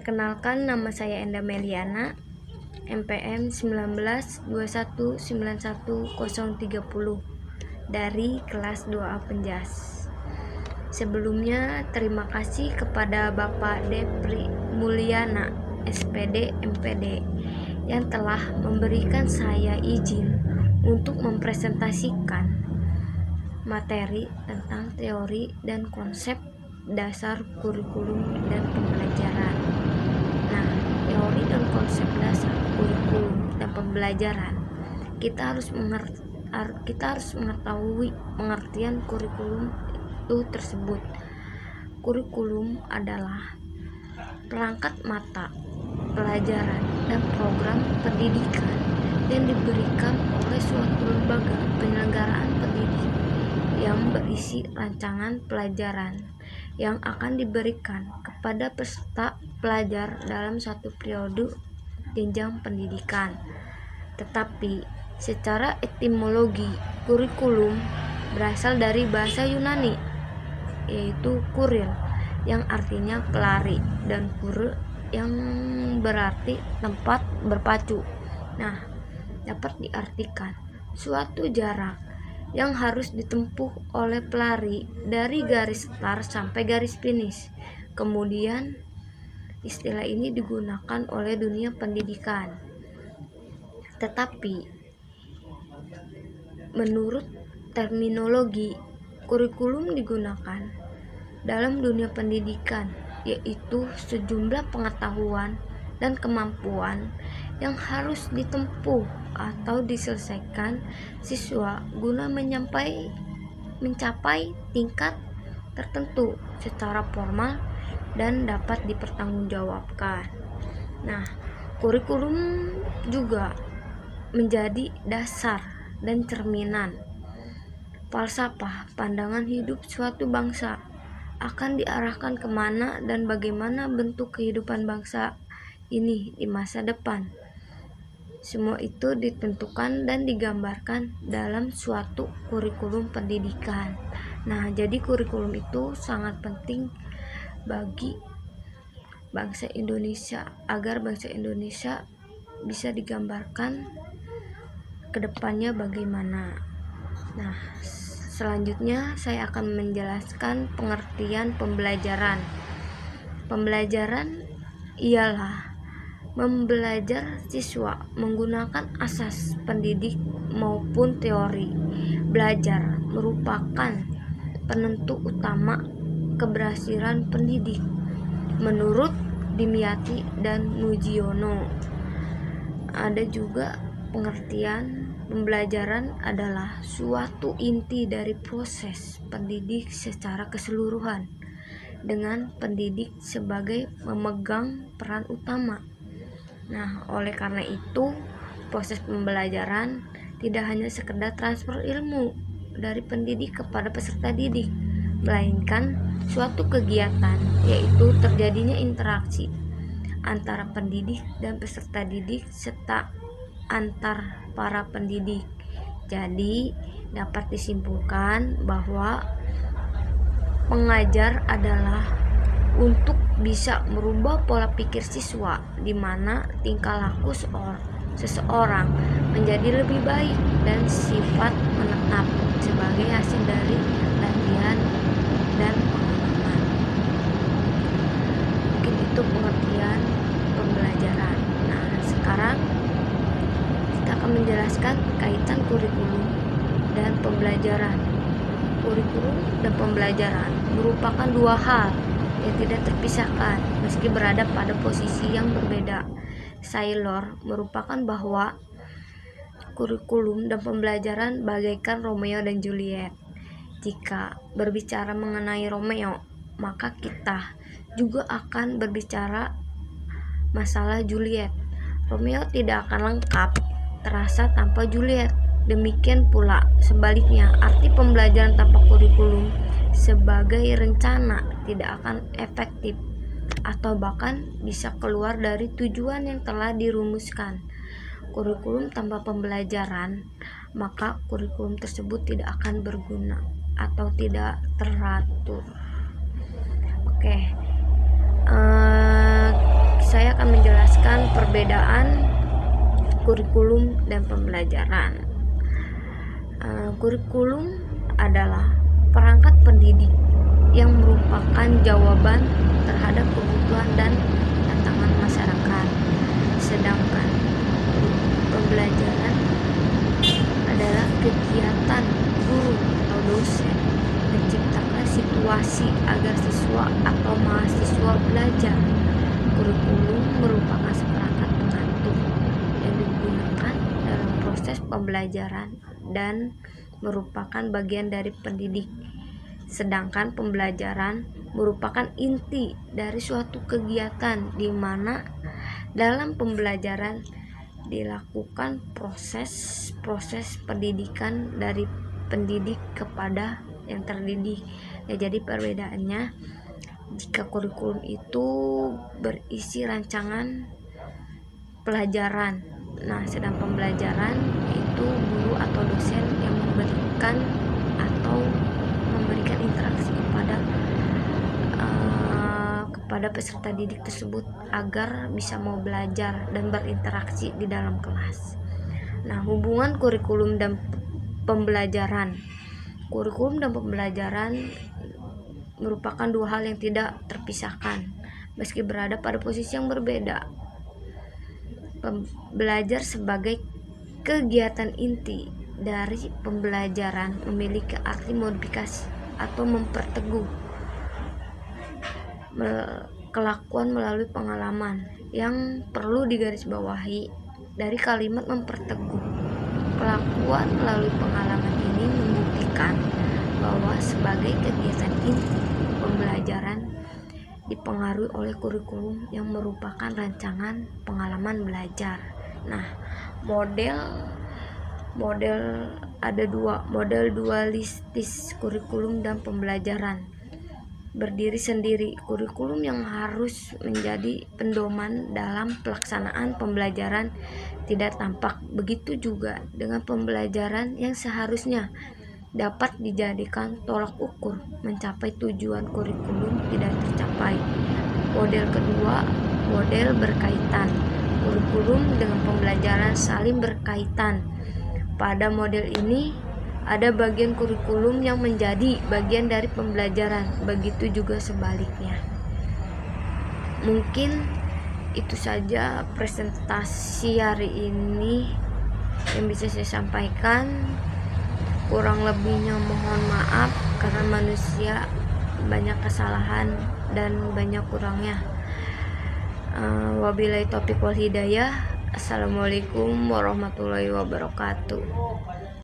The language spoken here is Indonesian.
Perkenalkan, nama saya Enda Meliana, MPM 1921911030 dari kelas 2A Penjas. Sebelumnya, terima kasih kepada Bapak Depri Mulyana, SPD MPD, yang telah memberikan saya izin untuk mempresentasikan materi tentang teori dan konsep dasar kurikulum dan pembelajaran. Nah, teori dan konsep dasar kurikulum dan pembelajaran, kita harus mengetahui pengertian kurikulum itu tersebut. Kurikulum adalah perangkat mata pelajaran dan program pendidikan yang diberikan oleh suatu lembaga penyelenggaraan pendidik yang berisi rancangan pelajaran yang akan diberikan kepada peserta pelajar dalam satu periode jenjang pendidikan. Tetapi secara etimologi, kurikulum berasal dari bahasa Yunani, yaitu kuril, yang artinya pelari, dan kure yang berarti tempat berpacu. Nah, dapat diartikan suatu jarak yang harus ditempuh oleh pelari dari garis start sampai garis finish. Kemudian istilah ini digunakan oleh dunia pendidikan. Tetapi menurut terminologi, kurikulum digunakan dalam dunia pendidikan, yaitu sejumlah pengetahuan dan kemampuan yang harus ditempuh atau diselesaikan siswa guna mencapai tingkat tertentu secara formal dan dapat dipertanggungjawabkan. Nah, kurikulum juga menjadi dasar dan cerminan falsafah pandangan hidup suatu bangsa akan diarahkan kemana dan bagaimana bentuk kehidupan bangsa ini di masa depan. Semua itu ditentukan dan digambarkan dalam suatu kurikulum pendidikan. Nah, jadi kurikulum itu sangat penting bagi bangsa Indonesia agar bangsa Indonesia bisa digambarkan ke depannya bagaimana. Nah, selanjutnya saya akan menjelaskan pengertian pembelajaran. Pembelajaran ialah membelajar siswa menggunakan asas pendidik maupun teori. Belajar merupakan penentu utama keberhasilan pendidik menurut Dimyati dan Mujiono. Ada juga pengertian pembelajaran adalah suatu inti dari proses pendidik secara keseluruhan, dengan pendidik sebagai memegang peran utama. Nah, oleh karena itu, proses pembelajaran tidak hanya sekedar transfer ilmu dari pendidik kepada peserta didik, melainkan suatu kegiatan, yaitu terjadinya interaksi antara pendidik dan peserta didik serta antar para pendidik. Jadi, dapat disimpulkan bahwa pengajar adalah untuk bisa merubah pola pikir siswa, di mana tingkah laku seseorang menjadi lebih baik dan sifat menetap sebagai hasil dari latihan dan pengalaman. Mungkin itu pengertian pembelajaran. Nah, sekarang kita akan menjelaskan kaitan kurikulum dan pembelajaran. Kurikulum dan pembelajaran merupakan dua hal yang tidak terpisahkan meski berada pada posisi yang berbeda. Saylor merupakan bahwa kurikulum dan pembelajaran bagaikan Romeo dan Juliet. Jika berbicara mengenai Romeo, maka kita juga akan berbicara masalah Juliet. Romeo tidak akan lengkap terasa tanpa Juliet. Demikian pula sebaliknya, arti pembelajaran tanpa kurikulum sebagai rencana tidak akan efektif atau bahkan bisa keluar dari tujuan yang telah dirumuskan. Kurikulum tanpa pembelajaran, maka kurikulum tersebut tidak akan berguna atau tidak teratur. Oke, saya akan menjelaskan perbedaan kurikulum dan pembelajaran. Kurikulum adalah perangkat pendidik yang merupakan jawaban terhadap kebutuhan dan tantangan masyarakat. Sedangkan pembelajaran adalah kegiatan guru atau dosen menciptakan situasi agar siswa atau mahasiswa belajar. Kurikulum merupakan seperangkat pengatur yang digunakan dalam proses pembelajaran dan merupakan bagian dari pendidik. Sedangkan pembelajaran merupakan inti dari suatu kegiatan di mana dalam pembelajaran dilakukan proses pendidikan dari pendidik kepada yang terdidik. Ya, jadi perbedaannya, jika kurikulum itu berisi rancangan pelajaran, sedang pembelajaran itu guru atau dosen yang memberikan interaksi kepada peserta didik tersebut agar bisa mau belajar dan berinteraksi di dalam kelas. Hubungan kurikulum dan pembelajaran. Kurikulum dan pembelajaran merupakan dua hal yang tidak terpisahkan, meski berada pada posisi yang berbeda. Belajar sebagai kegiatan inti dari pembelajaran memiliki arti modifikasi atau memperteguh kelakuan melalui pengalaman. Yang perlu digarisbawahi dari kalimat memperteguh kelakuan melalui pengalaman ini membuktikan bahwa sebagai kegiatan inti pembelajaran dipengaruhi oleh kurikulum yang merupakan rancangan pengalaman belajar. Model ada dua, model dualistis kurikulum dan pembelajaran. Berdiri sendiri, kurikulum yang harus menjadi pedoman dalam pelaksanaan pembelajaran tidak tampak. Begitu juga dengan pembelajaran yang seharusnya dapat dijadikan tolak ukur mencapai tujuan kurikulum tidak tercapai. Model kedua, model berkaitan. Kurikulum dengan pembelajaran saling berkaitan. Pada model ini ada bagian kurikulum yang menjadi bagian dari pembelajaran, begitu juga sebaliknya. Mungkin itu saja presentasi hari ini yang bisa saya sampaikan. Kurang lebihnya mohon maaf karena manusia banyak kesalahan dan banyak kurangnya. Wabillahi taufiq wal hidayah. Assalamualaikum warahmatullahi wabarakatuh.